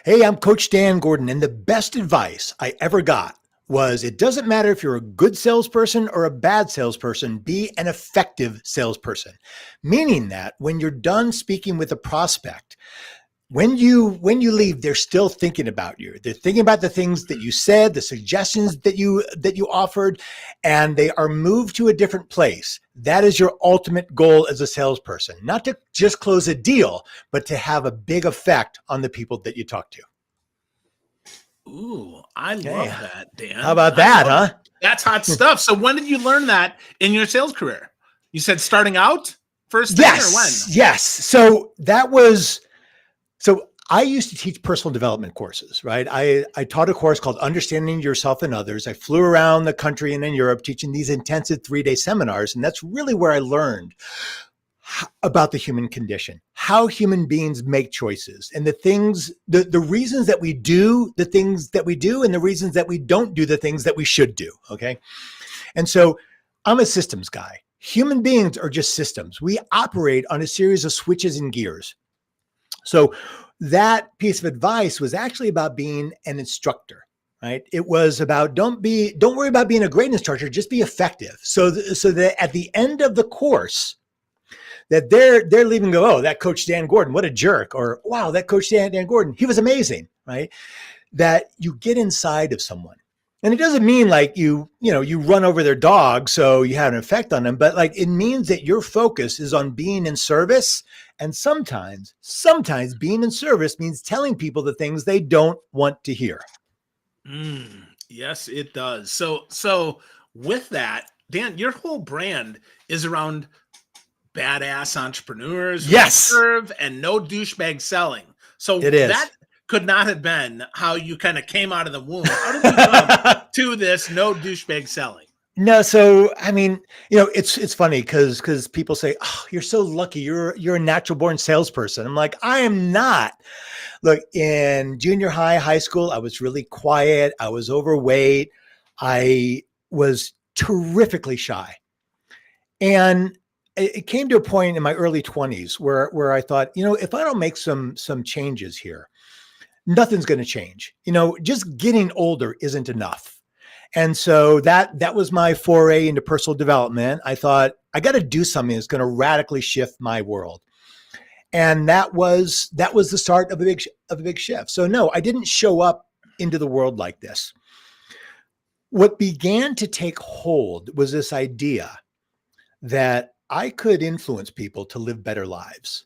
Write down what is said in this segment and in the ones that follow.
Hey, I'm Coach Dan Gordon, and the best advice I ever got was it doesn't matter if you're a good salesperson or a bad salesperson, be an effective salesperson. Meaning that when you're done speaking with a prospect, when you leave, they're still thinking about you. They're thinking about the things that you said, the suggestions that you offered, and they are moved to a different place. That is your ultimate goal as a salesperson, not to just close a deal, but to have a big effect on the people that you talk to. Ooh, I Okay. love that, Dan. How about that, huh? That's hot stuff. So when did you learn that in your sales career? You said starting out first thing or when? Yes. So I used to teach personal development courses, right? I taught a course called Understanding Yourself and Others. I flew around the country and in Europe teaching these intensive 3-day seminars. And that's really where I learned about the human condition, how human beings make choices and the reasons that we do the things that we do and the reasons that we don't do the things that we should do. Okay. And so I'm a systems guy. Human beings are just systems. We operate on a series of switches and gears. So that piece of advice was actually about being an instructor, right? It was about don't worry about being a great instructor, just be effective. So that at the end of the course, that they're leaving and go, oh, that Coach Dan Gordon, what a jerk. Or, wow, that Coach Dan Gordon, he was amazing, right? That you get inside of someone. And it doesn't mean like you run over their dog so you have an effect on them, but like it means that your focus is on being in service. And sometimes being in service means telling people the things they don't want to hear. Yes, it does. So with that, Dan, your whole brand is around badass entrepreneurs, yes, serve, and no douchebag selling. So it is. That could not have been how you kind of came out of the womb. How did you come to this no douchebag selling? No, so I mean, it's funny because people say, "Oh, you're so lucky. You're a natural born salesperson." I'm like, I am not. Look, in junior high school, I was really quiet. I was overweight. I was terrifically shy, and it came to a point in my early 20s where I thought, if I don't make some changes here, nothing's going to change. Just getting older isn't enough. And so that was my foray into personal development. I thought I got to do something that's going to radically shift my world. And that was the start of a big shift. So no, I didn't show up into the world like this. What began to take hold was this idea that I could influence people to live better lives.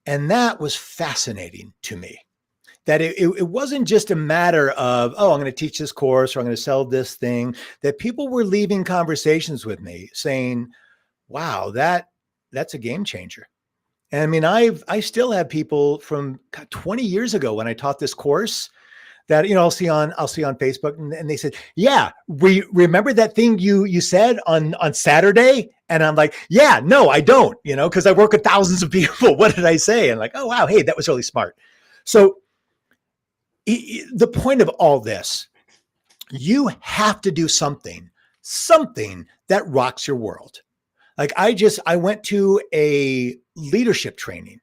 And that was fascinating to me. That it wasn't just a matter of, oh, I'm going to teach this course or I'm going to sell this thing, that people were leaving conversations with me saying, wow, that's a game changer. And I mean, I still have people from 20 years ago when I taught this course that, I'll see on Facebook and they said, yeah, we remember that thing you said on Saturday. And I'm like, yeah, no, I don't, because I work with thousands of people. What did I say? And like, oh, wow, hey, that was really smart. So the point of all this, you have to do something that rocks your world. Like I went to a leadership training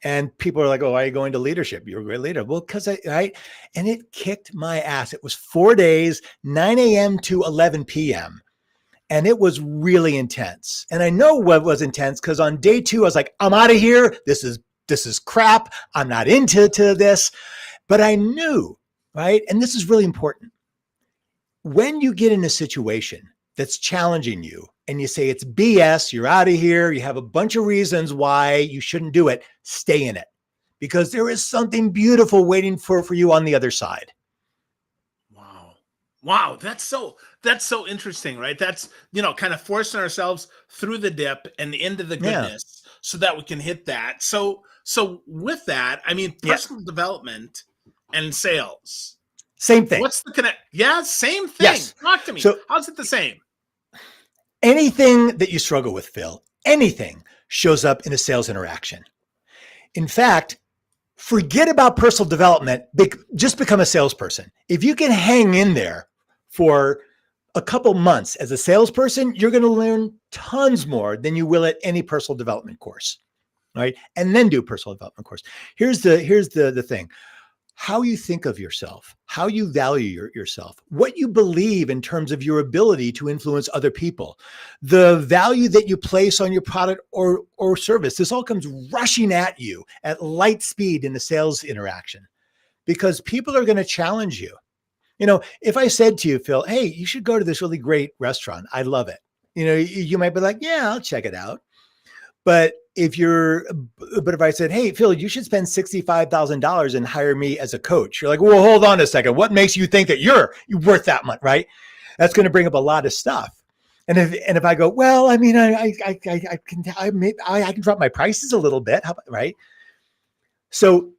and people are like, oh, why are you going to leadership? You're a great leader. Well, because and it kicked my ass. It was 4 days, 9 a.m. to 11 p.m. And it was really intense. And I know what was intense because on day 2, I was like, I'm out of here. This is crap. I'm not into this. But I knew, right? And this is really important. When you get in a situation that's challenging you and you say it's BS, you're out of here, you have a bunch of reasons why you shouldn't do it, stay in it because there is something beautiful waiting for you on the other side. Wow. That's so interesting, right? That's, kind of forcing ourselves through the dip and into the goodness so that we can hit that. So with that, I mean, personal development and sales. Same thing. What's the connect? Yeah, same thing. Yes. Talk to me. So, how's it the same? Anything that you struggle with, Phil, anything shows up in a sales interaction. In fact, forget about personal development. Just become a salesperson. If you can hang in there for a couple months as a salesperson, you're going to learn tons more than you will at any personal development course, right? And then do a personal development course. Here's the thing. how you think of yourself, how you value yourself, what you believe in terms of your ability to influence other people, the value that you place on your product or service. This all comes rushing at you at light speed in the sales interaction because people are going to challenge you. If I said to you, Phil, hey, you should go to this really great restaurant. I love it. You might be like, yeah, I'll check it out. But if I said, hey, Phil, you should spend $65,000 and hire me as a coach. You're like, well, hold on a second. What makes you think that you're worth that much, right? That's going to bring up a lot of stuff. And if I go, well, I mean, I can drop my prices a little bit, right? So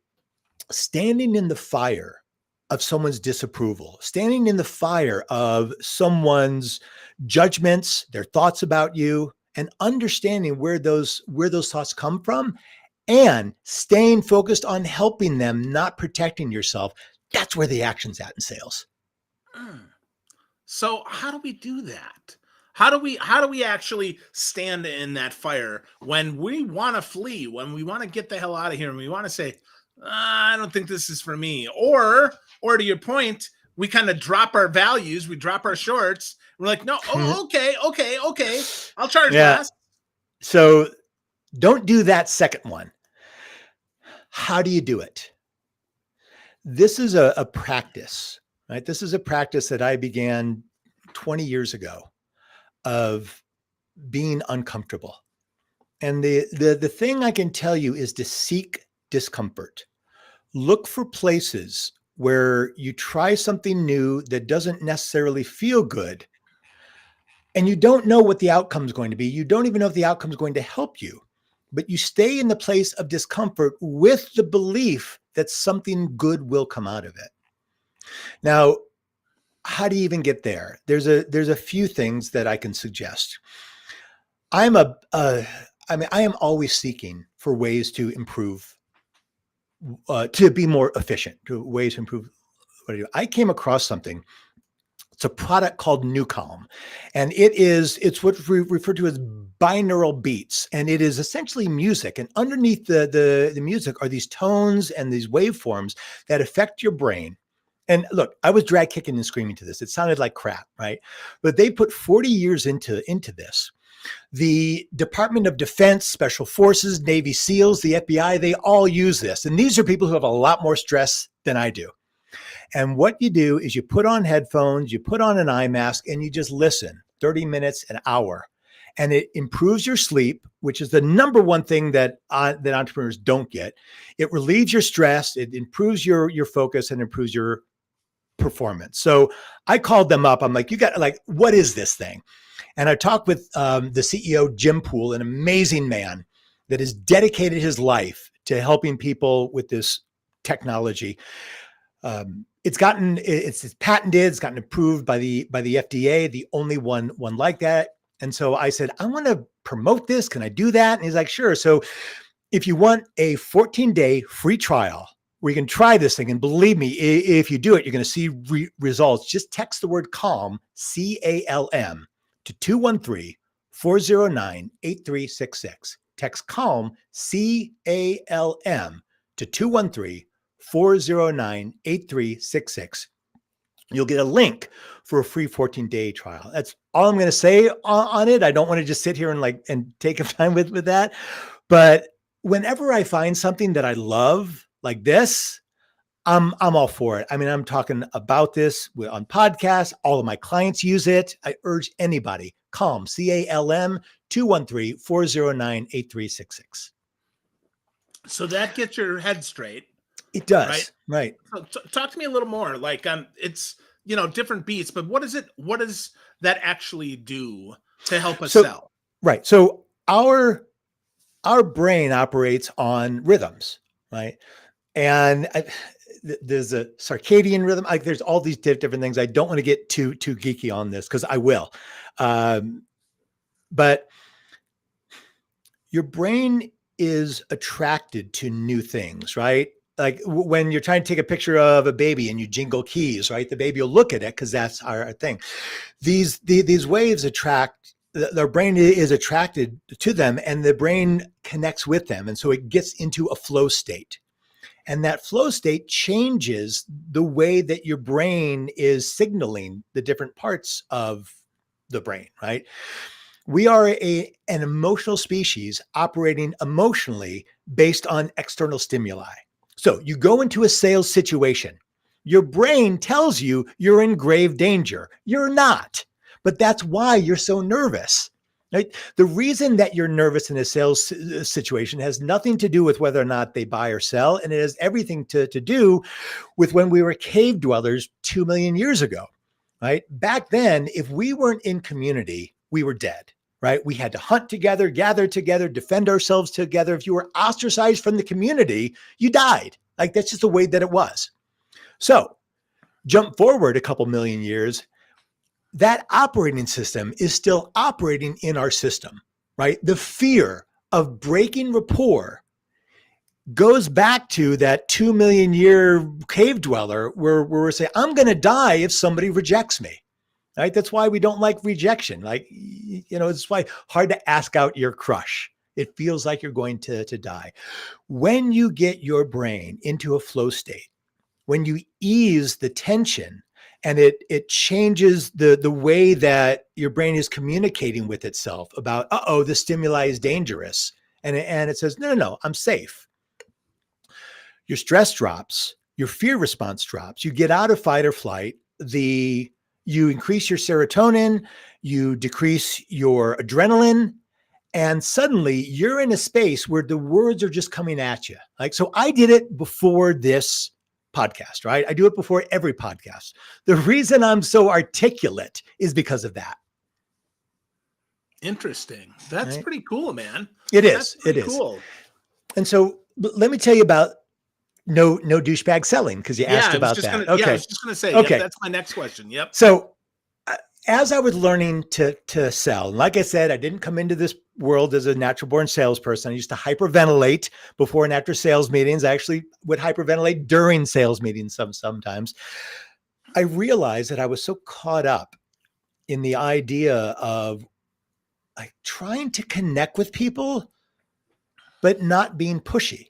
standing in the fire of someone's disapproval, standing in the fire of someone's judgments, their thoughts about you, and understanding where those thoughts come from and staying focused on helping them, not protecting yourself. That's where the action's at in sales. So how do we do that? How do we actually stand in that fire when we want to flee, when we want to get the hell out of here and we want to say, I don't think this is for me? Or to your point, we kind of drop our values, we drop our shorts. We're like, no, okay. I'll charge less. So don't do that second one. How do you do it? This is a practice, right? This is a practice that I began 20 years ago of being uncomfortable. And the thing I can tell you is to seek discomfort. Look for places where you try something new that doesn't necessarily feel good. And you don't know what the outcome is going to be. You don't even know if the outcome is going to help you, but you stay in the place of discomfort with the belief that something good will come out of it. Now, how do you even get there? There's a few things that I can suggest. I am always seeking for ways to improve, to be more efficient, to ways to improve what I do. I came across something. It's a product called Newcalm, and it's what we refer to as binaural beats, and it is essentially music. And underneath the music are these tones and these waveforms that affect your brain. And look, I was drag kicking and screaming to this. It sounded like crap, right? But they put 40 years into this. The Department of Defense, Special Forces, Navy SEALs, the FBI, they all use this. And these are people who have a lot more stress than I do. And what you do is you put on headphones, you put on an eye mask, and you just listen 30 minutes, an hour. And it improves your sleep, which is the number one thing that entrepreneurs don't get. It relieves your stress, it improves your focus, and improves your performance. So I called them up. I'm like, what is this thing? And I talked with the CEO, Jim Poole, an amazing man that has dedicated his life to helping people with this technology. It's patented, it's gotten approved by the FDA, the only one like that. And so I said, I want to promote this. Can I do that? And he's like, sure. So if you want a 14-day free trial where you can try this thing, and believe me, if you do it, you're going to see results. Just text the word CALM, CALM, to 213-409-8366. Text CALM, CALM, to 213-409-8366. You'll get a link for a free 14-day trial. That's all I'm going to say on it. I don't want to just sit here and take time with that. But whenever I find something that I love like this, I'm all for it. I mean, I'm talking about this on podcasts. All of my clients use it. I urge anybody, CALM, CALM, 213-409-8366. So that gets your head straight. It does. Right. So talk to me a little more. Like, it's, different beats, but what does that actually do to help us sell? Right. So our brain operates on rhythms, right? And there's a circadian rhythm. There's all these different things. I don't want to get too geeky on this because I will. But your brain is attracted to new things, right? Like when you're trying to take a picture of a baby and you jingle keys, right? The baby will look at it because that's our thing. These waves attract, their brain is attracted to them and the brain connects with them. And so it gets into a flow state. And that flow state changes the way that your brain is signaling the different parts of the brain, right? We are an emotional species operating emotionally based on external stimuli. So you go into a sales situation, your brain tells you you're in grave danger. You're not, but that's why you're so nervous. Right? The reason that you're nervous in a sales situation has nothing to do with whether or not they buy or sell, and it has everything to do with when we were cave dwellers 2 million years ago. Right? Back then, if we weren't in community, we were dead. Right? We had to hunt together, gather together, defend ourselves together. If you were ostracized from the community, you died. Like that's just the way that it was. So jump forward a couple million years, that operating system is still operating in our system, right? The fear of breaking rapport goes back to that 2 million year cave dweller where we're saying, I'm going to die if somebody rejects me, right? That's why we don't like rejection. Like, it's why hard to ask out your crush. It feels like you're going to die. When you get your brain into a flow state, when you ease the tension and it changes the way that your brain is communicating with itself about, the stimuli is dangerous. And it says, no, I'm safe. Your stress drops, your fear response drops, you get out of fight or flight, you increase your serotonin, you decrease your adrenaline, and suddenly you're in a space where the words are just coming at you. Like, so I did it before this podcast, right? I do it before every podcast. The reason I'm so articulate is because of that. Interesting. That's right? Pretty cool, man. It is. That's pretty it is. Cool. And so let me tell you about no douchebag selling, because you asked about that. Okay. Yeah, I was just going to say, okay. Yep, that's my next question. Yep. So as I was learning to sell, and like I said, I didn't come into this world as a natural born salesperson. I used to hyperventilate before and after sales meetings. I actually would hyperventilate during sales meetings sometimes. I realized that I was so caught up in the idea of like trying to connect with people, but not being pushy.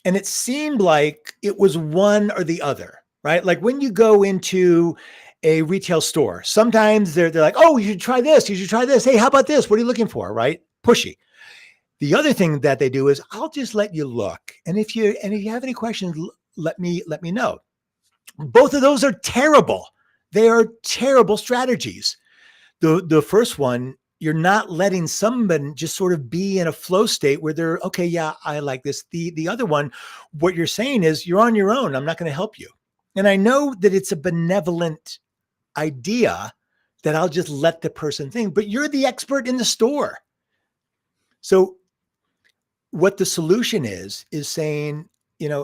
And it seemed like it was one or the other, right? Like when you go into a retail store, sometimes they're like, oh, you should try this. You should try this. Hey, how about this? What are you looking for? Right? Pushy. The other thing that they do is I'll just let you look. And if you have any questions, let me know. Both of those are terrible. They are terrible strategies. The first one, you're not letting someone just sort of be in a flow state where they're, okay, yeah, I like this. The other one, what you're saying is you're on your own. I'm not going to help you. And I know that it's a benevolent idea that I'll just let the person think, but you're the expert in the store. So what the solution is saying,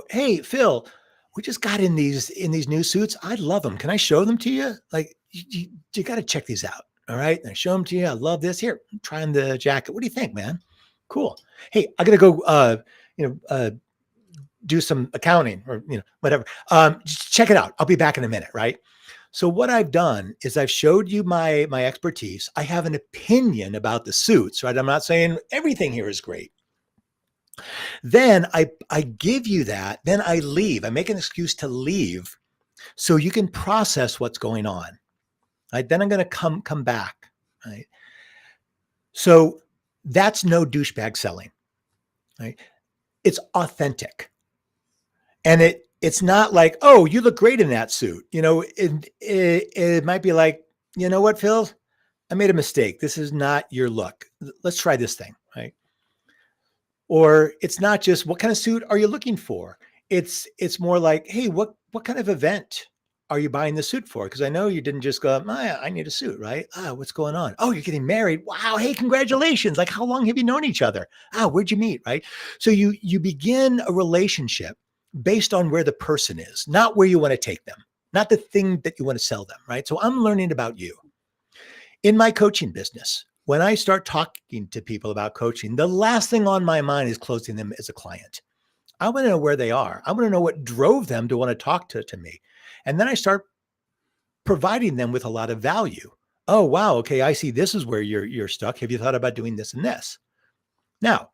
hey, Phil, we just got in these new suits. I love them. Can I show them to you? Like you got to check these out. All right. And I show them to you. I love this. Here, I'm trying the jacket. What do you think, man? Cool. Hey, I got to go, do some accounting or, whatever. Just check it out. I'll be back in a minute. Right. So what I've done is I've showed you my expertise. I have an opinion about the suits, right? I'm not saying everything here is great. Then I give you that. Then I leave. I make an excuse to leave so you can process what's going on. Right? Then I'm going to come back. Right? So that's no douchebag selling. Right? It's authentic. And it's not like, oh, you look great in that suit. It might be like, you know what, Phil? I made a mistake. This is not your look. Let's try this thing, right? Or it's not just what kind of suit are you looking for? It's more like, hey, what kind of event are you buying the suit for? Because I know you didn't just go, I need a suit, right? What's going on? Oh, you're getting married. Wow. Hey, congratulations. Like, how long have you known each other? Where'd you meet, right? So you begin a relationship based on where the person is, not where you want to take them, not the thing that you want to sell them, right? So I'm learning about you. In my coaching business, when I start talking to people about coaching, the last thing on my mind is closing them as a client. I want to know where they are. I want to know what drove them to want to talk to me. And then I start providing them with a lot of value. Oh, wow. Okay. I see this is where you're stuck. Have you thought about doing this and this? Now,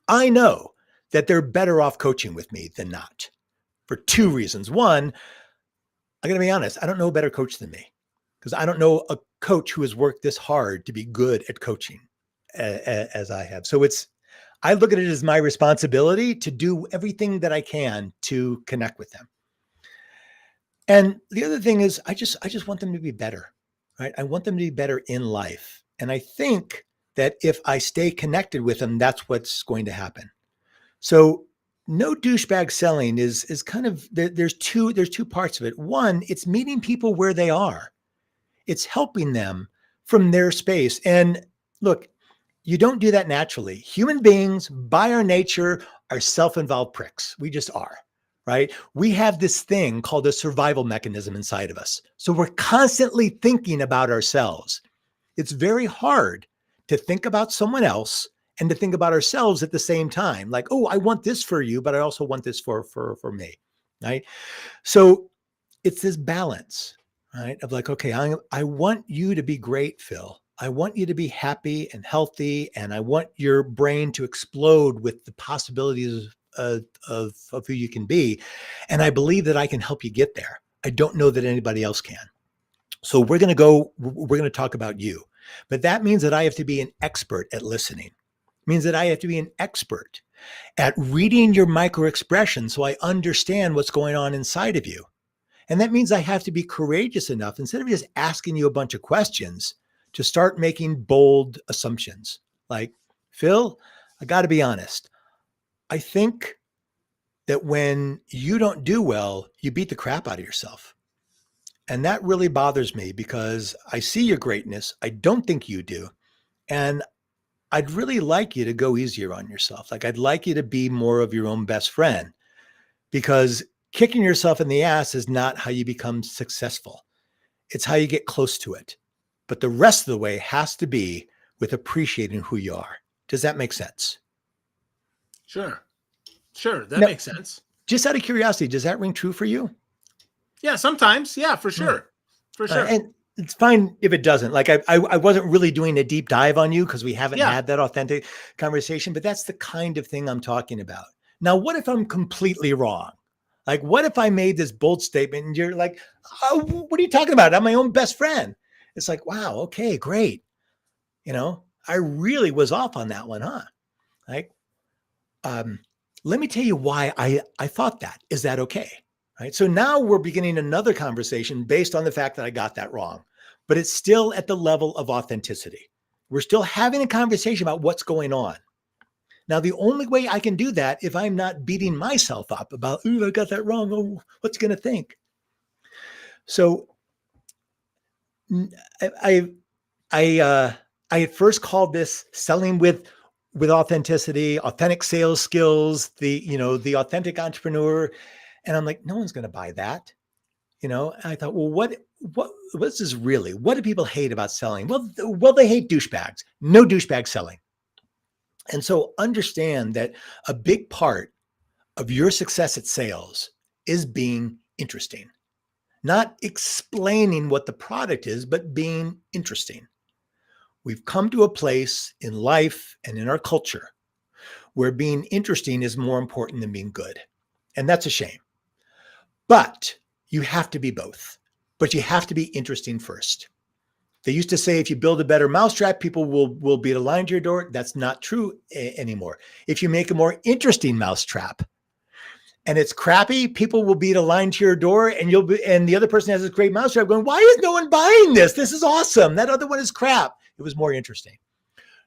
I know that they're better off coaching with me than not, for two reasons. One, I got to be honest, I don't know a better coach than me, because I don't know a coach who has worked this hard to be good at coaching as I have. So I look at it as my responsibility to do everything that I can to connect with them. And the other thing is I just want them to be better, right? I want them to be better in life. And I think that if I stay connected with them, that's what's going to happen. So no douchebag selling is kind of, there's two parts of it. One, it's meeting people where they are. It's helping them from their space. And look, you don't do that naturally. Human beings, by our nature, are self-involved pricks. We just are, right? We have this thing called a survival mechanism inside of us. So we're constantly thinking about ourselves. It's very hard to think about someone else and to think about ourselves at the same time. Like, oh, I want this for you, but I also want this for me, right? So it's this balance, right? Of like, okay, I want you to be great, Phil. I want you to be happy and healthy, and I want your brain to explode with the possibilities of who you can be. And I believe that I can help you get there. I don't know that anybody else can. So we're going to talk about you. But that means that I have to be an expert at listening. It means that I have to be an expert at reading your micro expressions so I understand what's going on inside of you. And that means I have to be courageous enough, instead of just asking you a bunch of questions, to start making bold assumptions. Like, Phil, I got to be honest. I think that when you don't do well, you beat the crap out of yourself. And that really bothers me, because I see your greatness. I don't think you do. And I'd really like you to go easier on yourself. Like, I'd like you to be more of your own best friend, because kicking yourself in the ass is not how you become successful. It's how you get close to it. But the rest of the way has to be with appreciating who you are. Does that make sense? Sure. That Now, makes sense. just out of curiosity, does that ring true for you? Yeah, sometimes. Yeah, for sure. For sure. And it's fine if it doesn't. Like, I wasn't really doing a deep dive on you because we haven't had that authentic conversation, but that's the kind of thing I'm talking about. Now, what if I'm completely wrong? Like, what if I made this bold statement and you're like, oh, what are you talking about? I'm my own best friend. It's like, wow, okay, great. I really was off on that one, huh? Like, let me tell you why I thought that. Is that okay? Right. So now we're beginning another conversation based on the fact that I got that wrong, but it's still at the level of authenticity. We're still having a conversation about what's going on. Now, the only way I can do that if I'm not beating myself up about, ooh, I got that wrong. Oh, what's going to think? So I had first called this selling with authenticity, authentic sales skills, the authentic entrepreneur. And I'm like, no one's going to buy that. And I thought, well, what's this really? What do people hate about selling? Well, they hate douchebags. No douchebag selling. And so understand that a big part of your success at sales is being interesting, not explaining what the product is, but being interesting. We've come to a place in life and in our culture where being interesting is more important than being good. And that's a shame. But you have to be both. But you have to be interesting first. They used to say, if you build a better mousetrap, people will be aligned to your door. That's not true anymore. If you make a more interesting mousetrap and it's crappy, people will be aligned to your door, and the other person has this great mousetrap going, why is no one buying this? This is awesome. That other one is crap. It was more interesting.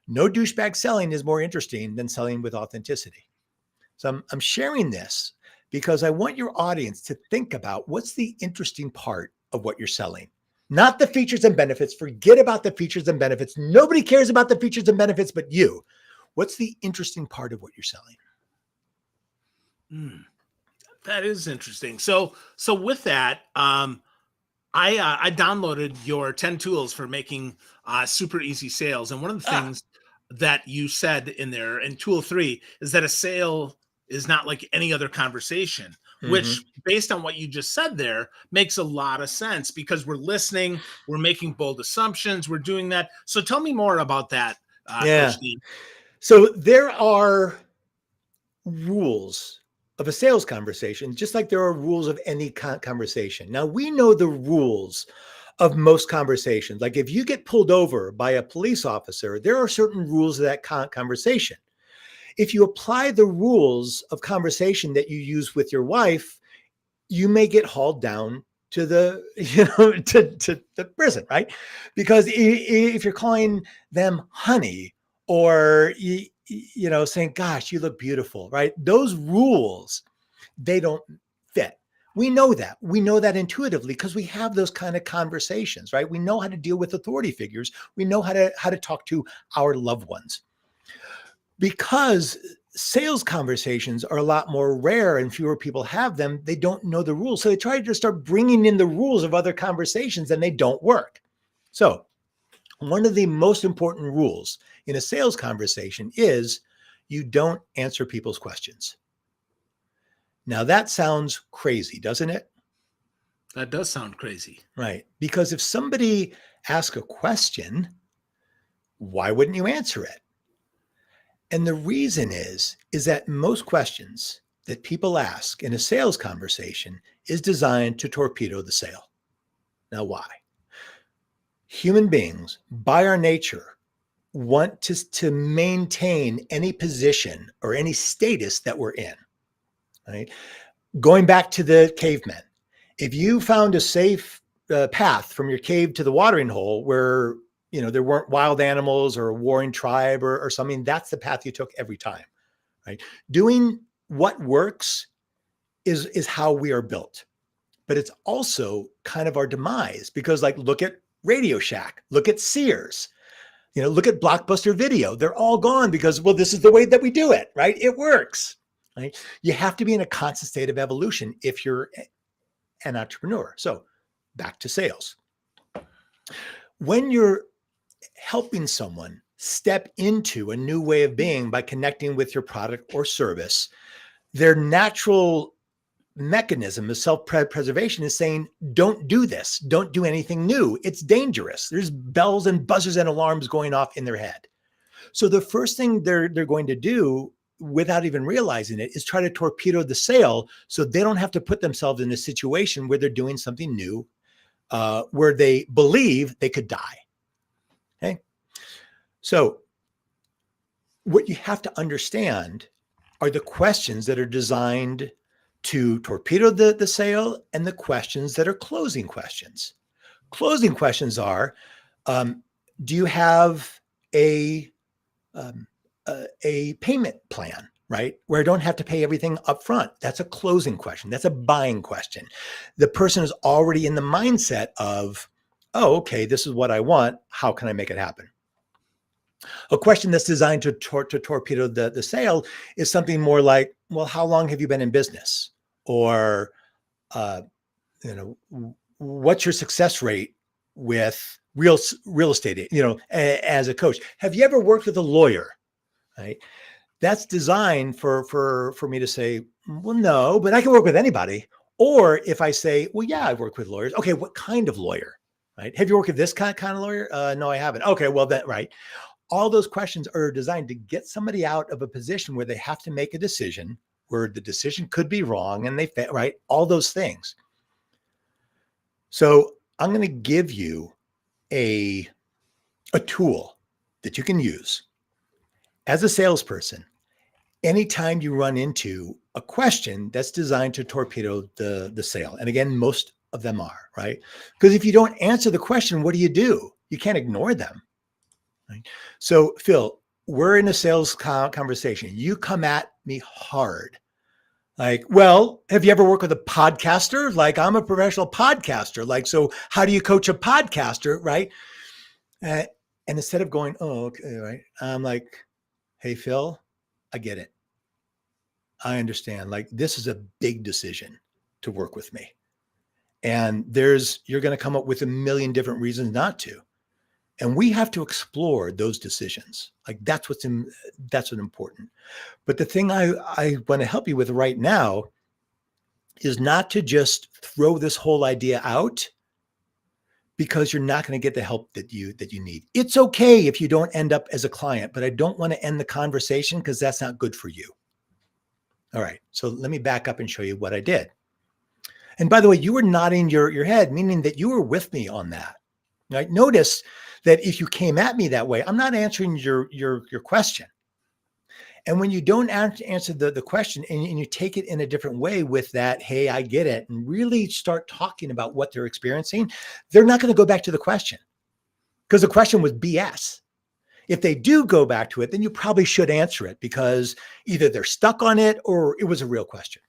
No douchebag selling is more interesting than selling with authenticity. So I'm sharing this because I want your audience to think about what's the interesting part of what you're selling. Not the features and benefits. Forget about the features and benefits. Nobody cares about the features and benefits but you. What's the interesting part of what you're selling? That is interesting. So with that, I downloaded your 10 tools for making super easy sales. And one of the things that you said in there in tool 3 is that a sale is not like any other conversation, which based on what you just said there makes a lot of sense, because we're listening, we're making bold assumptions, we're doing that. So tell me more about that, Coach Dean. So there are rules of a sales conversation, just like there are rules of any conversation. Now, we know the rules of most conversations. Like if you get pulled over by a police officer, there are certain rules of that conversation. If you apply the rules of conversation that you use with your wife, you may get hauled down to the, to the prison, right? Because if you're calling them honey or, saying, gosh, you look beautiful, right? Those rules, they don't fit. We know that. We know that intuitively because we have those kind of conversations, right? We know how to deal with authority figures. We know how to talk to our loved ones. Because sales conversations are a lot more rare and fewer people have them, they don't know the rules. So they try to start bringing in the rules of other conversations and they don't work. So one of the most important rules in a sales conversation is you don't answer people's questions. Now that sounds crazy, doesn't it? That does sound crazy. Right. Because if somebody asks a question, why wouldn't you answer it? And the reason is that most questions that people ask in a sales conversation is designed to torpedo the sale. Now, why? Human beings, by our nature, want to maintain any position or any status that we're in, right? Going back to the cavemen, if you found a safe path from your cave to the watering hole where there weren't wild animals or a warring tribe or something, that's the path you took every time, right? Doing what works is how we are built, but it's also kind of our demise because look at Radio Shack, look at Sears, look at Blockbuster Video. They're all gone because, well, this is the way that we do it, right? It works, right? You have to be in a constant state of evolution if you're an entrepreneur. So back to sales. When you're helping someone step into a new way of being by connecting with your product or service, their natural mechanism of self-preservation is saying, don't do this. Don't do anything new. It's dangerous. There's bells and buzzers and alarms going off in their head. So the first thing they're going to do without even realizing it is try to torpedo the sale so they don't have to put themselves in a situation where they're doing something new, where they believe they could die. Okay. So what you have to understand are the questions that are designed to torpedo the sale and the questions that are closing questions. Closing questions are, do you have a payment plan, right? Where I don't have to pay everything up front. That's a closing question. That's a buying question. The person is already in the mindset of, oh, okay, this is what I want. How can I make it happen? A question that's designed to torpedo the sale is something more like, well, how long have you been in business? Or, what's your success rate with real estate, as a coach? Have you ever worked with a lawyer? Right? That's designed for me to say, well, no, but I can work with anybody. Or if I say, well, yeah, I've worked with lawyers. Okay, what kind of lawyer? Right? Have you worked with this kind of lawyer? No, I haven't. Okay, well, that right. All those questions are designed to get somebody out of a position where they have to make a decision, where the decision could be wrong, and right? All those things. So I'm going to give you a tool that you can use as a salesperson. Anytime you run into a question that's designed to torpedo the sale, and again, most of them are, right? Because if you don't answer the question, what do? You can't ignore them. Right? So, Phil, we're in a sales conversation. You come at me hard. Like, well, have you ever worked with a podcaster? Like, I'm a professional podcaster. Like, so how do you coach a podcaster? Right. And instead of going, oh, okay, right. I'm like, hey, Phil, I get it. I understand. Like, this is a big decision to work with me. And you're going to come up with a million different reasons not to. And we have to explore those decisions. Like that's what's important. But the thing I want to help you with right now is not to just throw this whole idea out because you're not going to get the help that you need. It's okay if you don't end up as a client, but I don't want to end the conversation because that's not good for you. All right. So let me back up and show you what I did. And by the way, you were nodding your head, meaning that you were with me on that. Right? Notice that if you came at me that way, I'm not answering your question. And when you don't answer the question and you take it in a different way with that, hey, I get it, and really start talking about what they're experiencing, they're not going to go back to the question because the question was BS. If they do go back to it, then you probably should answer it because either they're stuck on it or it was a real question.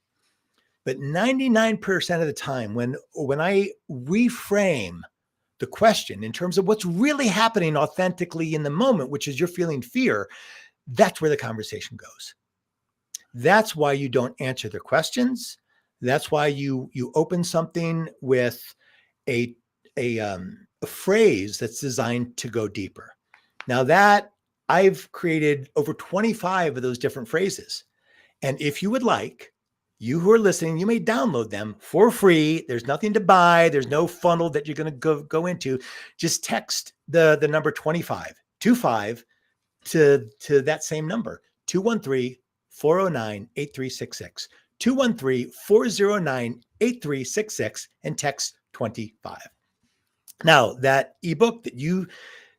But 99% of the time, when I reframe the question in terms of what's really happening authentically in the moment, which is you're feeling fear, that's where the conversation goes. That's why you don't answer their questions. That's why you open something with a phrase that's designed to go deeper. Now that I've created over 25 of those different phrases. And if you would like, you who are listening, you may download them for free. There's nothing to buy. There's no funnel that you're going to go into. Just text the number 25 to that same number, 213-409-8366, 213-409-8366, and text 25. Now, that ebook that you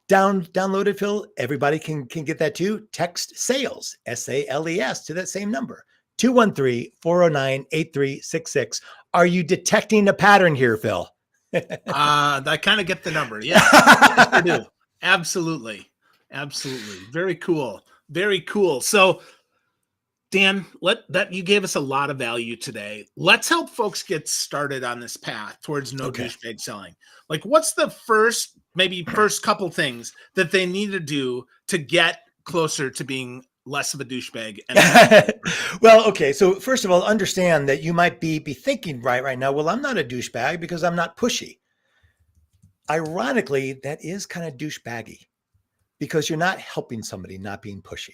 downloaded, Phil, everybody can get that too. Text sales, SALES, to that same number, 213-409-8366. Are you detecting a pattern here, Phil? I kind of get the number. Yeah, yes, I do. Absolutely. Absolutely. Very cool. Very cool. So, Dan, you gave us a lot of value today. Let's help folks get started on this path towards no douchebag selling. Like, what's the first couple things that they need to do to get closer to being less of a douchebag? Well, okay. So first of all, understand that you might be thinking right now, well, I'm not a douchebag because I'm not pushy. Ironically, that is kind of douchebaggy because you're not helping somebody not being pushy.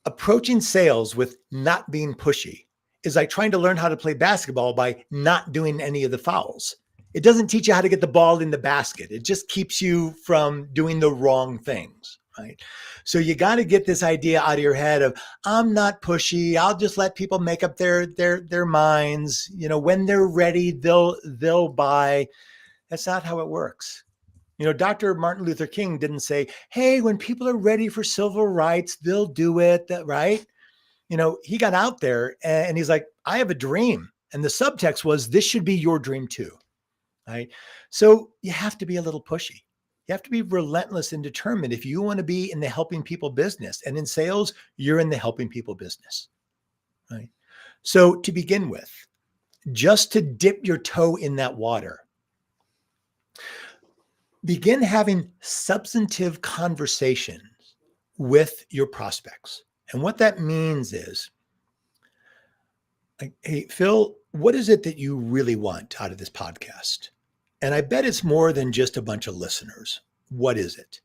Approaching sales with not being pushy is like trying to learn how to play basketball by not doing any of the fouls. It doesn't teach you how to get the ball in the basket. It just keeps you from doing the wrong things, right? So you got to get this idea out of your head of, I'm not pushy. I'll just let people make up their minds. You know, when they're ready, they'll buy. That's not how it works. You know, Dr. Martin Luther King didn't say, hey, when people are ready for civil rights, they'll do it, right? You know, he got out there and he's like, I have a dream. And the subtext was, this should be your dream too, right? So you have to be a little pushy. You have to be relentless and determined if you want to be in the helping people business. And in sales, you're in the helping people business, right? So to begin with, just to dip your toe in that water, begin having substantive conversations with your prospects. And what that means is, like, hey, Phil, what is it that you really want out of this podcast? And I bet it's more than just a bunch of listeners. What is it?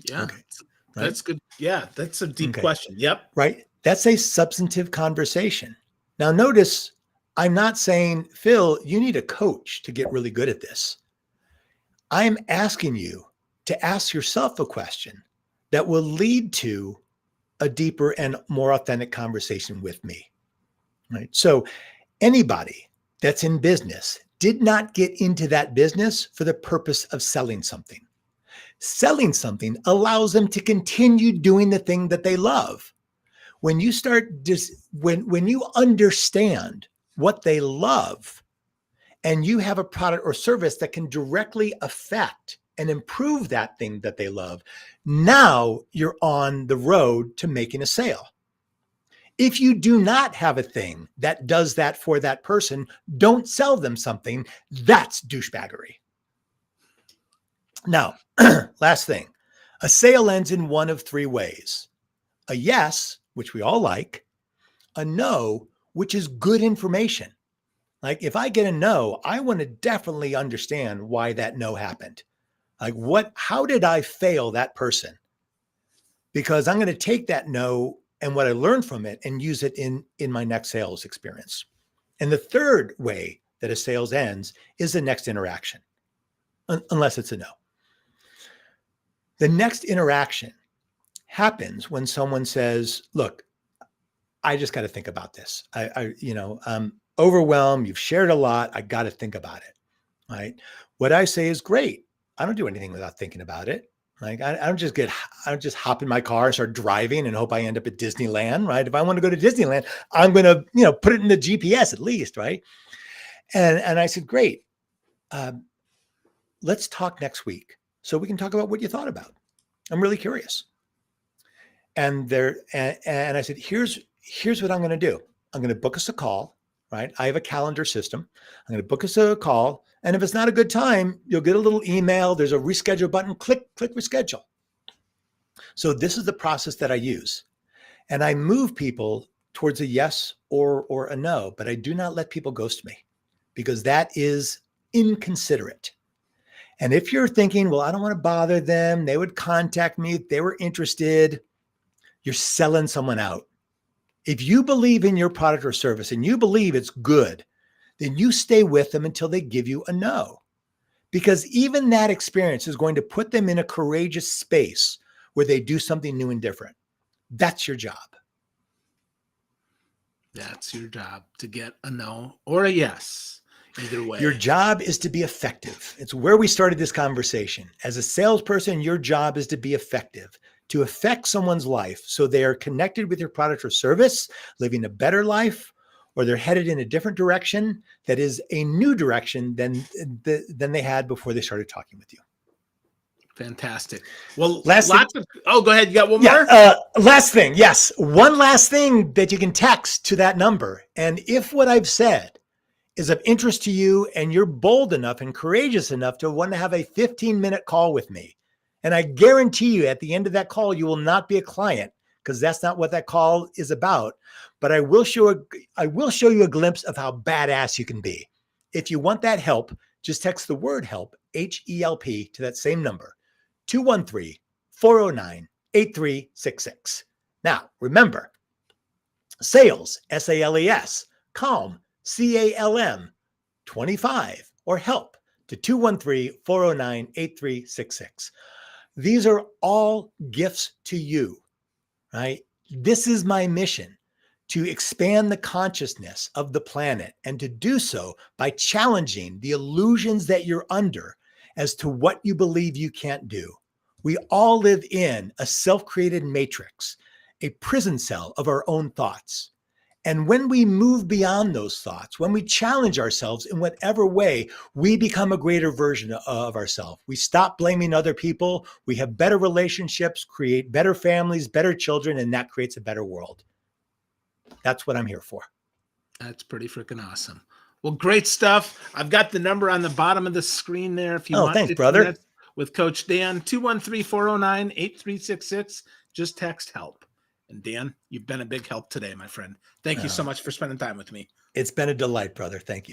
Yeah, okay. Right? That's good. Yeah, that's a deep question. Yep. Right. That's a substantive conversation. Now, notice I'm not saying, Phil, you need a coach to get really good at this. I'm asking you to ask yourself a question that will lead to a deeper and more authentic conversation with me, right? So anybody that's in business did not get into that business for the purpose of selling something. Selling something allows them to continue doing the thing that they love. When you when you understand what they love, and you have a product or service that can directly affect and improve that thing that they love, now you're on the road to making a sale. If you do not have a thing that does that for that person, don't sell them something. That's douchebaggery. Now, last thing, a sale ends in one of three ways: a yes, which we all like; a no, which is good information. Like, if I get a no, I want to definitely understand why that no happened. Like, how did I fail that person? Because I'm going to take that no and what I learned from it and use it in my next sales experience. And the third way that a sales ends is the next interaction, unless it's a no. The next interaction happens when someone says, look, I just got to think about this. I'm overwhelmed. You've shared a lot. I got to think about it. Right. What I say is great. I don't do anything without thinking about it. Like I don't just hop in my car and start driving and hope I end up at Disneyland. Right. If I want to go to Disneyland, I'm going to, put it in the GPS at least. Right. And I said, great. Let's talk next week so we can talk about what you thought about. I'm really curious. And I said, here's what I'm going to do. I'm going to book us a call, right? I have a calendar system. I'm going to book us a call. And if it's not a good time, you'll get a little email. There's a reschedule button. Click reschedule. So this is the process that I use. And I move people towards a yes or a no, but I do not let people ghost me because that is inconsiderate. And if you're thinking, well, I don't want to bother them, they would contact me if they were interested, you're selling someone out. If you believe in your product or service and you believe it's good, then you stay with them until they give you a no. Because even that experience is going to put them in a courageous space where they do something new and different. That's your job. That's your job, to get a no or a yes. Either way. Your job is to be effective. It's where we started this conversation. As a salesperson, your job is to be effective, to affect someone's life so they are connected with your product or service, living a better life, or they're headed in a different direction that is a new direction than they had before they started talking with you. Fantastic. Well, go ahead. You got one more? Last thing. Yes. One last thing that you can text to that number. And if what I've said is of interest to you and you're bold enough and courageous enough to want to have a 15-minute call with me, and I guarantee you at the end of that call, you will not be a client because that's not what that call is about. But I will show you a glimpse of how badass you can be. If you want that help, just text the word help, HELP, to that same number, 213-409-8366. Now, remember, sales, SALES, calm, CALM 25, or help to 213-409-8366. These are all gifts to you, right? This is my mission, to expand the consciousness of the planet, and to do so by challenging the illusions that you're under as to what you believe you can't do. We all live in a self-created matrix, a prison cell of our own thoughts. And when we move beyond those thoughts, when we challenge ourselves in whatever way, we become a greater version of ourselves. We stop blaming other people. We have better relationships, create better families, better children, and that creates a better world. That's what I'm here for. That's pretty freaking awesome. Well, great stuff. I've got the number on the bottom of the screen there. If you want, thanks, brother. With Coach Dan, 213-409-8366. Just text help. And Dan, you've been a big help today, my friend. Thank you so much for spending time with me. It's been a delight, brother. Thank you.